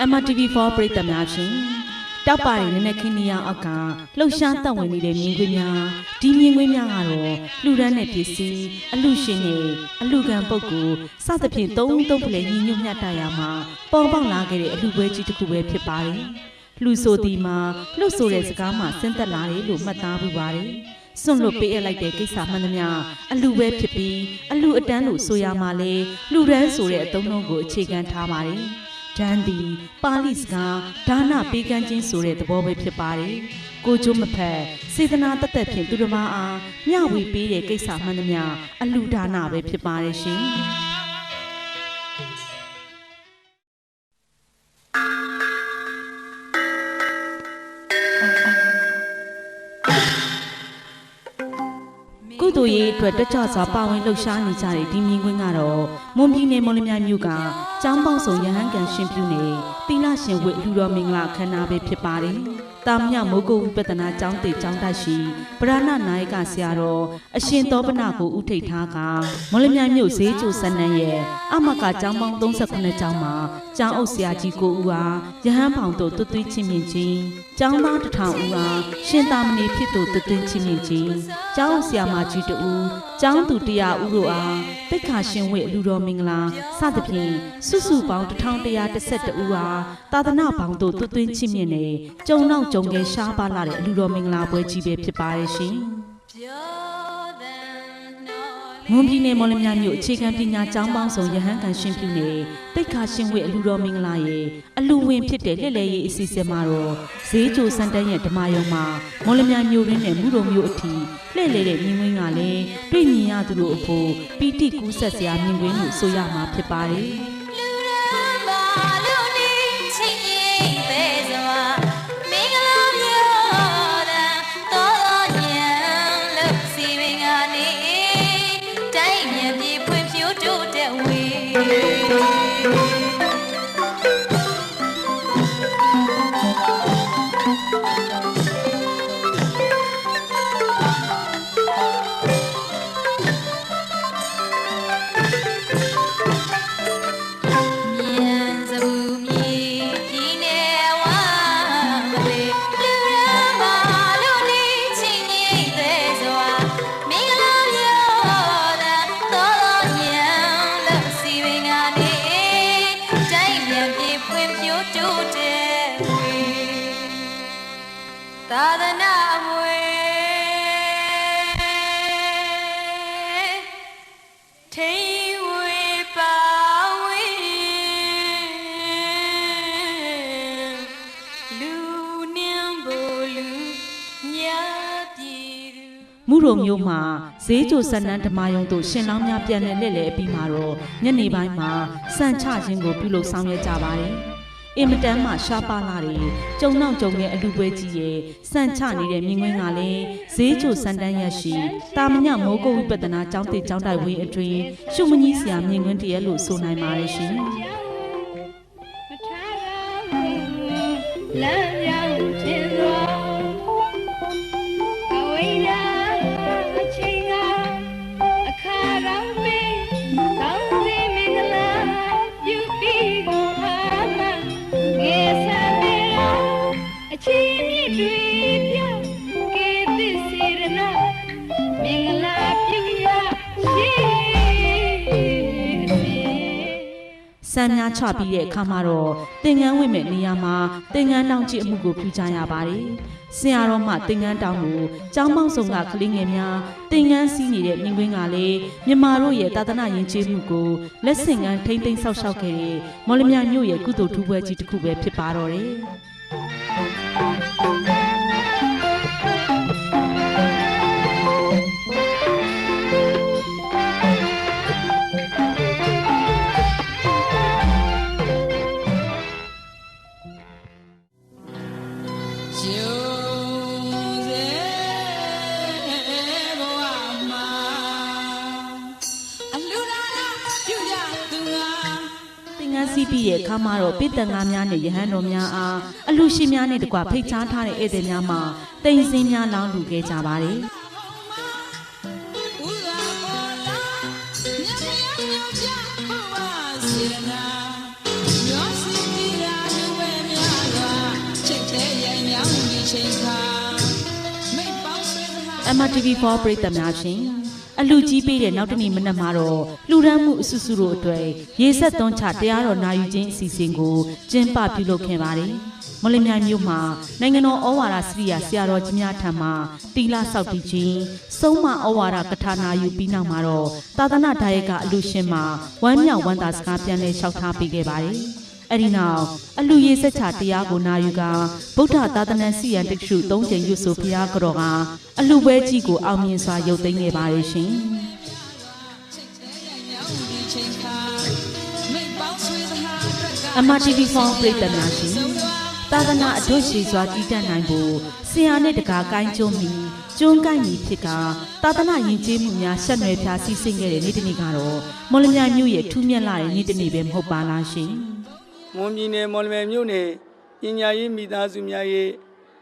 MRTV4 ပရိသတ်များရှင်တောက်ပါရင်နည်းနည်းခင်းနေရအောက်ကလှုပ်ရှားတက်ဝင်နေတဲ့မြင်းခွေးများဒီမြင်းခွေးများကတော့လှူဒန်းတဲ့ပစ္စည်းအလှရှင်နဲ့အလှခံပုဂ္ဂိုလ်စသဖြင့်သုံးဖလှယ်ညီညွတ်မျှတရမှာပေါ်ပေါက်လာခဲ့တဲ့အလှပွဲကြီးတစ်ခုပဲဖြစ်ပါတယ်လှူဆိုဒီမှာလှုပ်ဆိုတဲ့စကားမှာဆင်းသက်လာတယ်လို့မှတ်သားမှုပါတယ်စွန့်လွတ်ပေးအပ်လိုက်တဲ့ကိစ္စမှန်သမျှအလှပဲဖြစ်ပြီးအလှအတန်းလို့ဆိုရမှာလေလှူဒန်းဆိုတဲ့အသုံးနှုန်းကိုအခြေခံထားပါတယ်ဒန်ဒီပါဠိစကားဒါနပေးကမ်းခြင်းဆိုတဲ့သဘောပဲဖြစ်ပါတယ်။ကိုကျိုးမဖက်စေတနာတသက်ဖြင့်သူတစ်ပါးအားမျှဝေပေးတဲ့ကိစ္စမှန်သမျှအလှဒါနပဲဖြစ်ပါတယ်ရှင်။ကုသိုလ်ရေးအတွက်တကြစွာပါဝင်လှုပ်ရှားနေကြတဲ့ဒီမြင်းကွင်းကတော့မွန်ပြည်နယ်မော်လမြိုင်မြို့ကကျောင်းပေါင်းစုံရဟန်းကန်ရှင်ပြုနေသီလရှင်ဝိလူတော်မင်္ဂလာခမ်းနားပဲဖြစ်ပါတယ်။တာမြမိုးကုတ်ဝိပဿနာကျောင်းတေကျောင်းတက်ရှိဗရဏနာယကဆရာတော်အရှင်သောပနကိုဥထိတ်ထားကမော်လမြိုင်မြို့ဈေးကျိုစနန်းရဲ့အမကကျောင်းပေါင်း39ကျောင်းမှာကျောင်းအုပ်ဆရာကြီးကိုဦးအားရဟန်းပေါင်းတို့တွတ်သွေးချင်းမြင့်ခြင်းကျောင်းသား1000ဦးအားရှင်သာမဏေဖြစ်သူတွတ်သွေးချင်းမြင့်ခြင်းကျောင်းဆရာမကြီးတူကျောင်းသူ100ဦးတို့အားတိတ်ခါရှင်ဝိလူတော်မင်္ဂလာစသဖြင့်စုစုပေါင်း1112ဦးအားသာသနာပေါင်းတို့တွတ်သွေးချင်းမြင့်နေကျုံနောက်ကျုံကဲရှားပါလာတဲ့အလူတော်မင်္ဂလာပွဲကြီးပဲဖြစ်ပါရဲ့ရှင်။မွန်ပြည်နယ်မော်လမြိုင်မြို့အခြေခံပညာကျောင်းပေါင်းစုံရဟန်းကန်ရှင်ပြုနေတိတ်ခါရှင်ဝိအလူတော်မင်္ဂလာရဲ့အလူဝင်ဖြစ်တဲ့လက်လဲရေးအစီအစဉ်မှာတော့ဈေးကျိုစံတန်းရဲ့ဓမ္မယုံမှာမော်လမြိုင်မြို့ရင်းနဲ့မူတော်မြို့အထိလှည့်လေတဲ့မြင်းဝင်းကလည်းတွေ့မြင်ရသူတို့အဖို့ပီတိကူးဆက်စရာမြင်ကွင်းလို့ဆိုရမှာဖြစ်ပါတယ်။မူတော်မျိုးမှာဈေးကျိုစနန်းဓမ္မယုံတို့ရှင်လောင်းများပြန်လည်လက်လဲအပြီးမှာတော့ညနေပိုင်းမှာစံချခြင်းကိုပြုလုပ်ဆောင်ရွက်ကြပါတယ်။အင်မတန်မှရှားပါလာတယ်။ကျုံနောက်ကျုံရဲ့အလူပွဲကြီးရဲ့စံချနေတဲ့မြင်းကွင်းကလည်းဈေးကျိုစံတန်းရしたမညမိုးကုတ်ဝိပဿနာကျောင်းတေကျောင်းတိုက်ဝင်းအတွင်းရှုမကြီးဆရာမြင်းကွင်းတည်းလို့ဆိုနိုင်ပါတယ်ရှင်။လမ်းရောက်ခြင်းသောအဝိညာစံများချပြီးတဲ့အခါမှာတော့သင်္ကန်းဝိမဲ့နေရာမှာသင်္ကန်းတောင်ကြည့်အမှုကိုပြုကြရပါတယ်။ဆရာတော်မှသင်္ကန်းတောင်ကိုကျောင်းပေါင်းစုံကကလေးငယ်များသင်္ကန်းစီးနေတဲ့မြင်းကွင်းကလည်းမြန်မာတို့ရဲ့သာသနာယဉ်ကျေးမှုကိုလက်ဆင့်ကမ်းထိမ့်သိမ်းဆောက်ရှောက်ခဲ့တဲ့မော်လမြိုင်မြို့ရဲ့ကုသိုလ်ထူးပွဲကြီးတစ်ခုပဲဖြစ်ပါတော့တယ်။စီးပြီးရဲ့အခါမှာတော့ပိတ္တငါများနဲ့ယဟန်တော်များအားအလှရှင်များနဲ့တကွဖိတ်ကြားထားတဲ့ဧည့်သည်များမှာတိမ်စင်းများလောင်းလူခဲ့ကြပါတယ်။ စေနာမျောစီတီရာ MRTV4 ပရိသတ်များရှင်အလူကြီးပေးတဲ့နောက်တနေ့မနက်မှာတော့လူရမ်းမှုအစုစုတို့အတွက်ရေဆက်သွန်းချတရားတော်နာယူခြင်းအစီအစဉ်ကိုကျင်းပပြုလုပ်ခဲ့ပါတယ်။မော်လမြိုင်မြို့မှာနိုင်ငံတော်ဩဝါဒစရိယာဆရာတော်ကြီးများထံမှတီလာဆောက်တည်ခြင်းစုံမဩဝါဒကထာနာယူပြီးနောက်မှာတော့သာသနာ့ဒါယကအလူရှင်မှာဝမ်းမြောက်ဝမ်းသာစကားပြန်လည်လျှောက်ထားပေးခဲ့ပါတယ်။အဲ့ဒီနောက်အလူရေဆက်ချတရားကိုနာယူကဗုဒ္ဓသာသနာစီယံတက္ကစု၃ကျိန်ရွတ်ဆိုဘုရားကြောကအလူပွဲကြီးကိုအောင်မြင်စွာရုပ်သိမ်းခဲ့ပါတယ်ရှင်။ MRTV4 ပရိသတ်များရှင်သာသနာအထွတ်ရှိစွာတည်တံ့နိုင်ဖို့ဆရာနဲ့တကာကိုင်းကျုံမီကျွန်းကိုင်းမီဖြစ်ကသာသနာယဉ်ကျေးမှုများဆက်နွယ်ဖြာစီစဉ်ခဲ့တဲ့နေ့တစ်နေ့ကတော့မော်လမြိုင်မြို့ရဲ့ထူးမြတ်လာတဲ့နေ့တစ်နေ့ပဲမဟုတ်ပါလားရှင်မွန်ပြည်နယ်မော်လမြိုင်မြို့နယ်ပညာရေးမိသားစုများရဲ့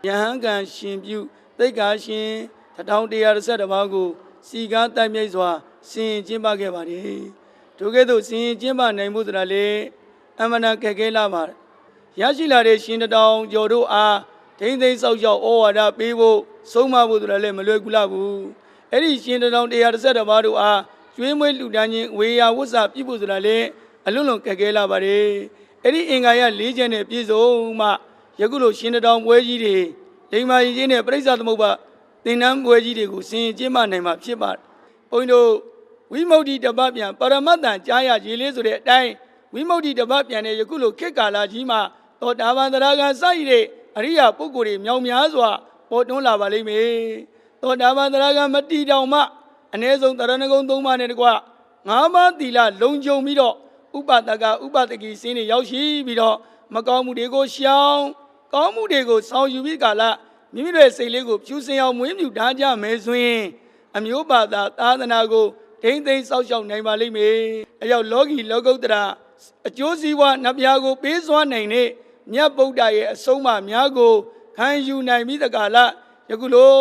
ရဟန်းကံရှင်ပြုသိက္ခာရှင်1112ပါးကိုစီကားတိုက်မြိုက်စွာဆင်ကျင်းပခဲ့ပါတယ်။ထို့ကဲ့သို့ဆင်ကျင်းပနိုင်မှုဆိုတာလေအမှန်တန်ခက်ခဲလာပါတယ်။ရရှိလာတဲ့ရှင်တောင်ကျော်တို့အားထိမ့်သိမ်းဆောက်ရှောက်ဩဝါဒပေးဖို့ဆုံးမဖို့ဆိုတာလည်းမလွယ်ကူလာဘူး။အဲ့ဒီရှင်တောင်112ပါးတို့အားကျွေးမွေးလှူဒန်းခြင်းဝေယဝတ်စာပြုဖို့ဆိုတာလည်းအလွန်လွန်ခက်ခဲလာပါတယ်။အဲ့ဒီအင်္ဂါရ၄ချက်နဲ့ပြည့်စုံမှယခုလိုရှင်တောင်ပွဲကြီးတွေဒိမာရီကြီးနဲ့ပြိဿသမုပ္ပါသင်္นานပွဲကြီးတွေကိုဆင်ကျင်းပနိုင်မှာဖြစ်ပါတယ်။ဘုန်းကြီးတို့ဝိမု ക്തി တပတ်ပြန်ပရမတ္တန်ကြားရရေလေးဆိုတဲ့အတိုင်းဝိမု ക്തി တပတ်ပြန်တဲ့ယခုလိုခေတ်ကာလကြီးမှာသောတာပန်တရားကစရည်တဲ့အရိယာပုဂ္ဂိုလ်တွေမြောက်များစွာပေါ်တွန်းလာပါလိမ့်မယ်။သောတာပန်တရားကမတီတောင်မှအ ਨੇ ဆုံးတရဏဂုံ၃ပါးနဲ့တကွ၅ပါးသီလလုံခြုံပြီးတော့ဥပဒကဥပဒကီစင်းတွေရောက်ရှိပြီးတော့မကောင်းမှုတွေကိုရှောင်ကောင်းမှုတွေကိုဆောင်ယူပြီးကာလမိမိတို့စိတ်လေးကိုဖြူစင်အောင်မွေးမြူထားကြမယ်ဆိုရင်အမျိုးဘာသာသာသနာကိုထိမ့်သိမ်းစောင့်ရှောက်နိုင်ပါလိမ့်မယ်။အဲကြောင့်လောကီလောကုတ္တရာအကျိုးစီးပွားနတ်ဗျာကိုပေးစွာနိုင်တဲ့မြတ်ဗုဒ္ဓရဲ့အဆုံးအမများကိုခံယူနိုင်ပြီးတကာလယခုလို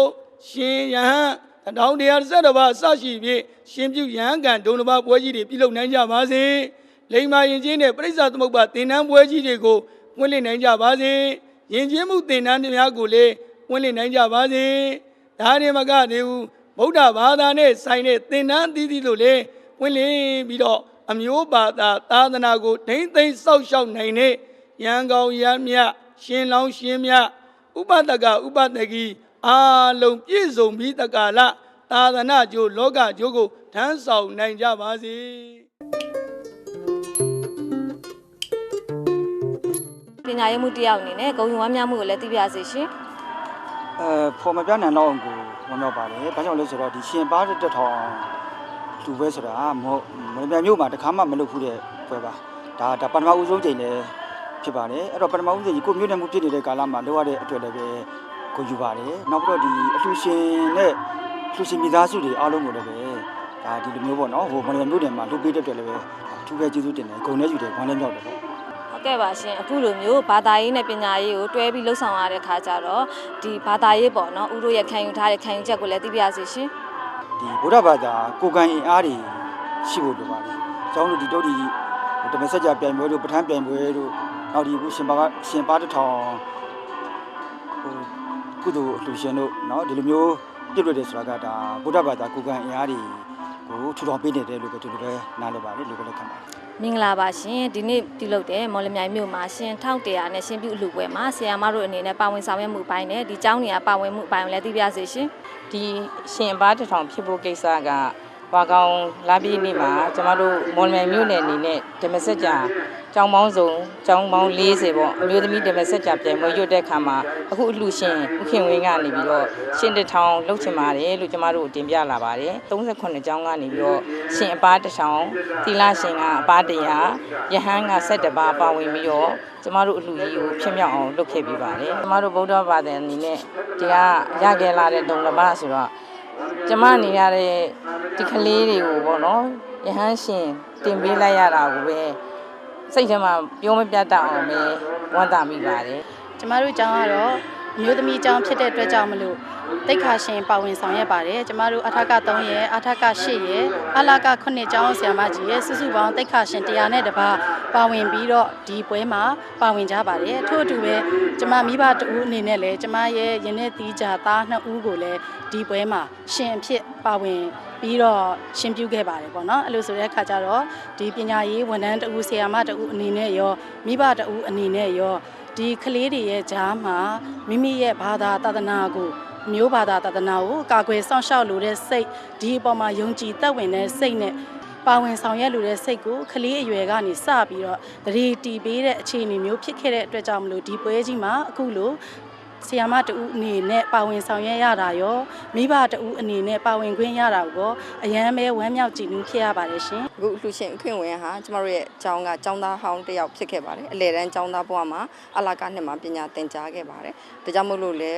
ရှင်ယဟန်1112ပါးအစရှိဖြင့်ရှင်ပြုယဟန်ကံဒုံတစ်ပါးပွဲကြီးတွေပြုလုပ်နိုင်ကြပါစေ။လိမ္မာယဉ်ကျေးနဲ့ပြိဿသမုပ္ပါသင်္นานပွဲကြီးတွေကိုပွင့်လင်းနိုင်ကြပါစေ။ယဉ်ကျေးမှုသင်္นานများကိုလည်းပွင့်လင်းနိုင်ကြပါစေ။ဒါနဲ့မကသေးဘူးဗုဒ္ဓဘာသာနဲ့ဆိုင်တဲ့သင်္นานအသီးသီးတို့လည်းပွင့်လင်းပြီးတော့အမျိုးဘာသာသာသနာကိုထိမ့်သိမ်းစောင့်ရှောက်နိုင်တဲ့ရန်ကောင်ရမြရှင်လောင်းရှင်မြဥပဒကဥပဒကီအားလုံးပြည့်စုံပြီးတကာလသာသနာကျိုးလောကကျိုးကိုထမ်းဆောင်နိုင်ကြပါစေပညာရေးမှုတယောက်အနေနဲ့ဂုဏ်ယူဝမ်းမြောက်မှုကိုလည်းသိပြစေရှင်ဖော်မပြနိုင်တော့အောင်ကိုဝမ်းမြောက်ပါတယ်။ဘာကြောင့်လဲဆိုတော့ဒီရှင်ပါးတက်ထောင်လူပဲဆိုတာမဟုတ်မျိုးမှာတခါမှမလုပ်ဘူးတဲ့ပွဲပါ။ဒါပထမဦးဆုံးချိန်လည်းဖြစ်ပါတယ်။အဲ့တော့ပထမဦးဆုံးကိုမျိုးနဲ့မှုဖြစ်နေတဲ့ကာလမှာလုပ်ရတဲ့အတွက်လည်းပဲကိုယူပါတယ်။နောက်ပြီးတော့ဒီအလှရှင်နဲ့လှရှင်မိသားစုတွေအားလုံးကိုလည်းပဲဒါဒီလိုမျိုးပေါ့နော်ဟိုမော်လမြိုင်မြို့နယ်မှာလုပ်ပေးတဲ့အတွက်လည်းပဲအထူးပဲကျေးဇူးတင်တယ်။ဂုဏ်နဲ့ယူတယ်ဝမ်းလည်းမြောက်တယ်ပေါ့ကဲ့ပါရှင်အခုလိုမျိုးဘာသာရေးနဲ့ပညာရေးကိုတွဲပြီးလှုပ်ဆောင်ရတဲ့ခါကျတော့ဒီဘာသာရေးပေါ့နော်ဦးတို့ရဲ့ခံယူထားတဲ့ခံယူချက်ကိုလည်းသိပြစေရှင်ဒီဗုဒ္ဓဘာသာကိုယ်ကံအင်အားတွေရှိဖို့လိုပါတယ်။ကျောင်းတို့ဒီတို့ဒီဓမ္မစကြာပြိုင်ပွဲတို့ပဋ္ဌာန်းပြိုင်ပွဲတို့နောက်ဒီခုရှင်ပါတစ်ထောင်ဟိုကုသိုလ်လှူရှင်တို့เนาะဒီလိုမျိုးပြည့်လွတ်တယ်ဆိုတာကဒါဗုဒ္ဓဘာသာကိုယ်ကံအင်အားတွေကိုထူထောင်ပေးနေတယ်လို့ပဲဒီလိုပဲနားလည်ပါတယ်လို့ပဲလက်ခံပါတယ်မင်္ဂလာပါရှင်ဒီနေ့ပြုလုပ်တဲ့မော်လမြိုင်မြို့မှာရှင်1100နဲ့ရှင်ပြုအလှူပွဲမှာဆရာမတို့အနေနဲ့ပါဝင်ဆောင်ရွက်မှုပိုင်းနဲ့ဒီကျောင်းနေရာပါဝင်မှုပိုင်းကိုလည်းသိပြစေရှင်ဒီရှင်ပါတစ်ထောင်ဖြစ်ဖို့ကိစ္စကဘာကောင်လာပြီးနေ့မှာကျမတို့မော်လမြိုင်မြို့နယ်အနေနဲ့ဓမ္မစကြာကျောင်းပေါင်းစုံကျောင်းပေါင်း40ပေါ့အမျိုးသမီးဓမ္မစကြာပြိုင်ပွဲရွတ်တဲ့ခါမှာအခုအလှရှင်ဥခင်ဝင်းကနေပြီးတော့ရှင်တစ်ထောင်လှုပ်ချင်ပါတယ်လို့ကျမတို့တင်ပြလာပါတယ်38ကျောင်းကနေပြီးတော့ရှင်အပါတစ်ထောင်သီလရှင်ကအပါ100ယဟန်က17ပါးပါဝင်ပြီးတော့ကျမတို့အလှကြီးကိုဖြစ်မြောက်အောင်လုပ်ခဲ့ပေးပါတယ်ကျမတို့ဗုဒ္ဓဘာသာအနေနဲ့တရားရခဲ့လာတဲ့ဒုံလဘဆိုတော့ကျမနေရတဲ့ဒီကလေးတွေကိုပေါ့နော်ယဟန်ရှင်တင်ပေးလိုက်ရတာကိုပဲစိတ်ထဲမှာပြောမပြတ်တတ်အောင်ပဲဝမ်းသာမိပါတယ်ကျမတို့ကျောင်းကတော့ မျိုးသမီးအကြောင်းဖြစ်တဲ့အတွက်ကြောင့်မလို့တိတ်ခါရှင်ပါဝင်ဆောင်ရွက်ပါတယ်ကျမတို့အထက်က3ရဲ့အထက်က8ရဲ့အလာက9ကျောင်းဆရာမကြီးရဲ့စုစုပေါင်းတိတ်ခါရှင်100နဲ့တပါပါဝင်ပြီးတော့ဒီပွဲမှာပါဝင်ကြပါတယ်ထို့အတူပဲကျမမိဘတဦးအနေနဲ့လည်းကျမရဲ့ရင်းနှီးသီးကြသား2ဦးကိုလည်းဒီပွဲမှာရှင်အဖြစ်ပါဝင်ပြီးတော့ရှင်းပြခဲ့ပါတယ်ပေါ့နော်အဲ့လိုဆိုတဲ့အခါကျတော့ဒီပညာရေးဝန်ထမ်းတဦးဆရာမတဦးအနေနဲ့ရောမိဘတဦးအနေနဲ့ရောဒီကလေးတွေရဲ့ကြားမှာမိမိရဲ့ဘာသာသာသနာကိုမျိုးဘာသာသာသနာကိုကာကွယ်စောင့်ရှောက်လိုတဲ့စိတ်ဒီအပေါ်မှာယုံကြည်သက်ဝင်တဲ့စိတ်နဲ့ပါဝင်ဆောင်ရွက်လိုတဲ့စိတ်ကိုကလေးအရွယ်ကနေစပြီးတော့တရေတီပေးတဲ့အခြေအနေမျိုးဖြစ်ခဲ့တဲ့အတွက်ကြောင့်မလို့ဒီပွဲကြီးမှာအခုလိုဆီယာမတူအနေနဲ့ပါဝင်ဆောင်ရွက်ရတာရောမိဘတူအနေနဲ့ပါဝင်ခွင့်ရတာကိုအရန်ပဲဝမ်းမြောက်ကြည်နူးဖြစ်ရပါတယ်ရှင်အခုလူရှင်အခွင့်အရေးဟာကျမတို့ရဲ့ကျောင်းကကျောင်းသားဟောင်းတစ်ယောက်ဖြစ်ခဲ့ပါတယ်အလယ်တန်းကျောင်းသားဘဝမှာအလာကနှစ်မှာပညာသင်ကြားခဲ့ပါတယ်ဒါကြောင့်မို့လို့လေ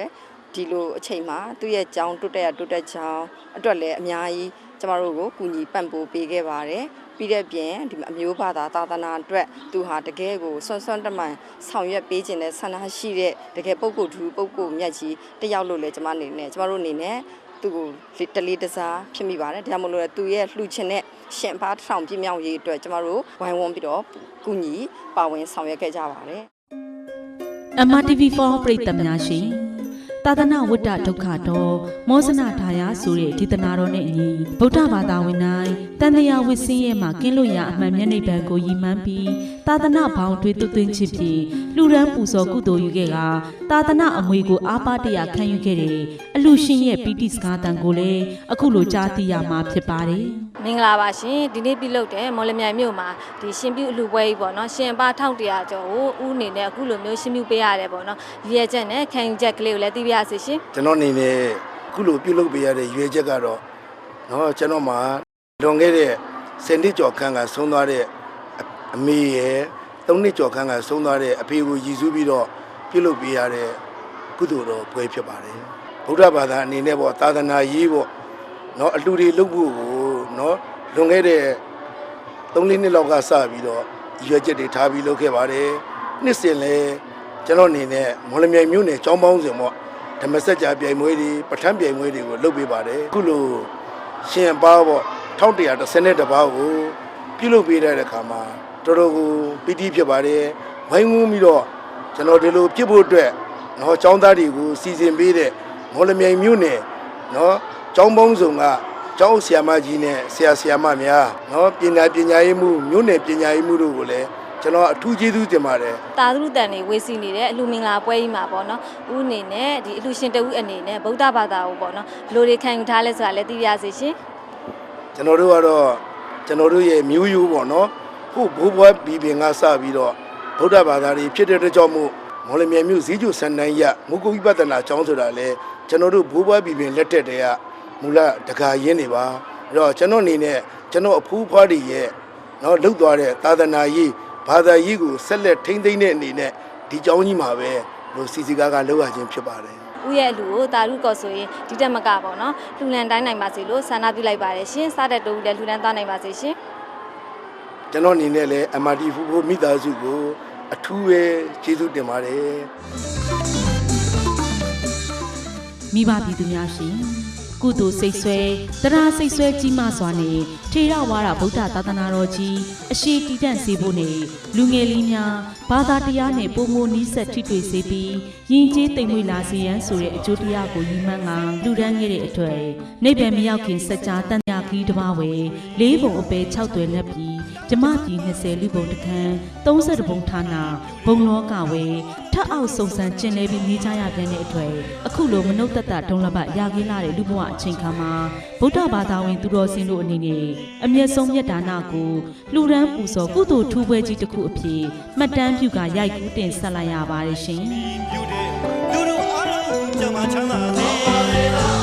ဒီလိုအချိန်မှာသူ့ရဲ့ကျောင်းတိုးတက်ကျောင်းအတွက်လည်းအများကြီးကျမတို့ကိုကူညီပံ့ပိုးပေးခဲ့ပါတယ်ပြီးတဲ့ပြင်ဒီအမျိုးဘာသာသာသနာအတွက်သူဟာတကယ်ကိုဆွမ်းတမန်ဆောင်ရွက်ပေးခြင်းနဲ့ဆန္ဒရှိတဲ့တကယ်ပုဂ္ဂိုလ်ထူပုဂ္ဂိုလ်မြတ်ကြီးတယောက်လို့လည်းကျမတို့အနေနဲ့သူ့ကိုတလေးတစားဖြစ်မိပါတယ်ဒါကြောင့်မို့လို့သူရဲ့လှူခြင်းနဲ့ရှင်ဘာထောင်ပြမြောက်ရေးအတွက်ကျမတို့ဝိုင်းဝန်းပြီးတော့ကူညီပါဝင်ဆောင်ရွက်ခဲ့ကြပါတယ် MRTV4 ပရိသတ်များရှင်သာသနာဝတ္တဒုက္ခတော်မောဇနာထာယာဆိုတဲ့ဒေသနာတော်နဲ့အညီဗုဒ္ဓဘာသာဝင်တိုင်းတန်တရားဝိစင်းရဲ့မှာကင်းလို့ရအမှန်မျက်နှိပ်ပံကိုရည်မှန်းပြီးသာသနာဘောင်တွေသွင်းချစ်ပြီးလူရန်ပူဇော်ကုသိုလ်ယူခဲ့ကသာသနာအမွေကိုအားပါတရခံယူခဲ့တယ်အလူရှင်ရဲ့ပီတိစကားတန်ကိုလည်းအခုလိုကြားသိရမှာဖြစ်ပါတယ်မင်္ဂလာပါရှင်ဒီနေ့ပြုလုပ်တဲ့မော်လမြိုင်မြို့မှာဒီရှင်ပြုအလူပွဲကြီးပေါ့နော်ရှင်ပါ1100ကျော်ကိုဦးအနေနဲ့အခုလိုမျိုးရှင်ပြုပေးရတယ်ပေါ့နော်ရည်ရချက်နဲ့ခံယူချက်ကလေးကိုလည်းသိပြရစီရှင်ကျွန်တော်အနေနဲ့အခုလိုပြုလုပ်ပေးရတဲ့ရည်ရချက်ကတော့နော်ကျွန်တော်မှာလွန်ခဲ့တဲ့10နှစ်ကျော်ခန့်ကဆုံးသွားတဲ့အမေရဲ့3နှစ်ကျော်ခန့်ကဆုံးသွားတဲ့အဖေကိုရည်စူးပြီးတော့ပြုလုပ်ပေးရတဲ့ကုသိုလ်တော်ပွဲဖြစ်ပါတယ်ဗုဒ္ဓဘာသာအနေနဲ့ပေါ့သာသနာရေးပေါ့နော်အလှူတွေလုပ်ဖို့ကိုနော်လွန်ခဲ့တဲ့3-4နှစ်လောက်ကစပြီးတော့ရွေးချက်တွေထားပြီးလုပ်ခဲ့ပါတယ်နှစ်စဉ်လဲကျွန်တော်အနေနဲ့မော်လမြိုင်မြို့နယ်ကျောင်းပေါင်းစဉ်ပေါ့ဓမ္မစကြာပြိုင်ပွဲတွေပဋ္ဌာန်းပြိုင်ပွဲတွေကိုလုပ်ပေးပါတယ်အခုလိုရှင်ပါပေါ့1112ပါးကိုပြုလုပ်ပေးတဲ့အခါမှာတော်တော်ကိုပီတိဖြစ်ပါတယ်ဝိုင်းဝန်းပြီးတော့ကျွန်တော်ဒီလိုပြစ်ဖို့အတွက်နော်ကျောင်းသားတွေကိုစီစဉ်ပေးတဲ့မော်လမြိုင်မြို့နယ်နော်ကျောင်းပေါင်းစုံကကျောင်းဆရာမကြီးနဲ့ဆရာမများနော်ပညာရေးမှုမြို့နယ်ပညာရေးမှုတို့ကိုလည်းကျွန်တော်အထူးကျေးဇူးတင်ပါတယ်တာသုတန်တွေဝေစီနေတဲ့အလူမင်္ဂလာပွဲကြီးမှာပေါ့နော်ဦးအနေနဲ့ဒီအလူရှင်တဦးအနေနဲ့ဗုဒ္ဓဘာသာကိုပေါ့နော်ဘယ်လိုတွေခံယူထားလဲဆိုတာလည်းသိပြစေရှင်ကျွန်တော်တို့ကတော့ကျွန်တော်တို့ရဲ့မျိုးရိုးပေါ့နော်ခုဘိုးဘွားဘီပင်ကစပြီးတော့ဗုဒ္ဓဘာသာတွေဖြစ်တဲ့အတွက်ကြောင့်မို့မော်လမြိုင်မြို့ဈေးကျစံတန်းရမုဂုဝိပဿနာကျောင်းဆိုတာလေကျွန်တော်တို့ဘိုးဘွားဘီပင်လက်ထက်တည်းကမူလတကာရင်းနေပါအဲ့တော့ကျွန်တော်အနေနဲ့ကျွန်တော်အဖိုးဖွားတွေရဲ့နော်လှုပ်သွားတဲ့သာသနာရေးဘာသာရေးကိုဆက်လက်ထိန်းသိမ်းတဲ့အနေနဲ့ဒီကျောင်းကြီးမှာပဲလို့စီစီကားကလှုပ်ရခြင်းဖြစ်ပါတယ်ဦးရဲ့အလူကိုတာရုကောဆိုရင်ဒီတက်မကပေါ့နော်လှူလန်တိုင်းနိုင်ပါစေလို့ဆန္ဒပြုလိုက်ပါတယ်ရှင်စားတဲ့တူလည်းလှူလန်သားနိုင်ပါစေရှင်ကျွန်တော်အနေနဲ့လည်း MRTV မိသားစုကိုအထူးပဲကျေးဇူးတင်ပါတယ်မိဘပြည်သူများရှင်ကုသိုလ်စိတ်ဆွဲတရားစိတ်ဆွဲကြီးမားစွာနဲ့ထေရဝါဒဗုဒ္ဓသာသနာတော်ကြီးအရှိတည်တံ့စေဖို့နဲ့လူငယ်လေးများဘာသာတရားနဲ့ပုံမနီးစပ်ထိတွေ့စေပြီးယဉ်ကျေးသိမ်မွေ့လာစေရန်ဆိုတဲ့အကျိုးတရားကိုရည်မှန်းကလူဒန်းခဲ့တဲ့အတွက်နိဗ္ဗာန်မရောက်ခင်စัจ जा တန်မြာခီးတစ်ပါးဝယ်၄ပုံအပဲ6သွယ်လက်ပြီးဓမ္မပြည်20လူပုံတစ်ခန်း30ပုံဌာနဘုံလောကဝယ်ထပ်အောက်စုံစမ်းကျင်လဲပြီးနေကြရပြန်တဲ့အတွက်အခုလိုမနုဿတ္တဒုံလဘရခင်းလာတဲ့လူဘဝအချိန်ခါမှာဗုဒ္ဓဘာသာဝင်သူတော်စင်တို့အနေနဲ့အမျက်ဆုံးမြတ်ဒါနကိုလှူဒန်းပူဇော်ကုသိုလ်ထူးပွဲကြီးတစ်ခုအဖြစ်မှတ်တမ်းပြုကရိုက်ကူးတင်ဆက်လိုက်ရပါတယ်ရှင်လူတို့အားလုံးကြမှာချမ်းသာစေ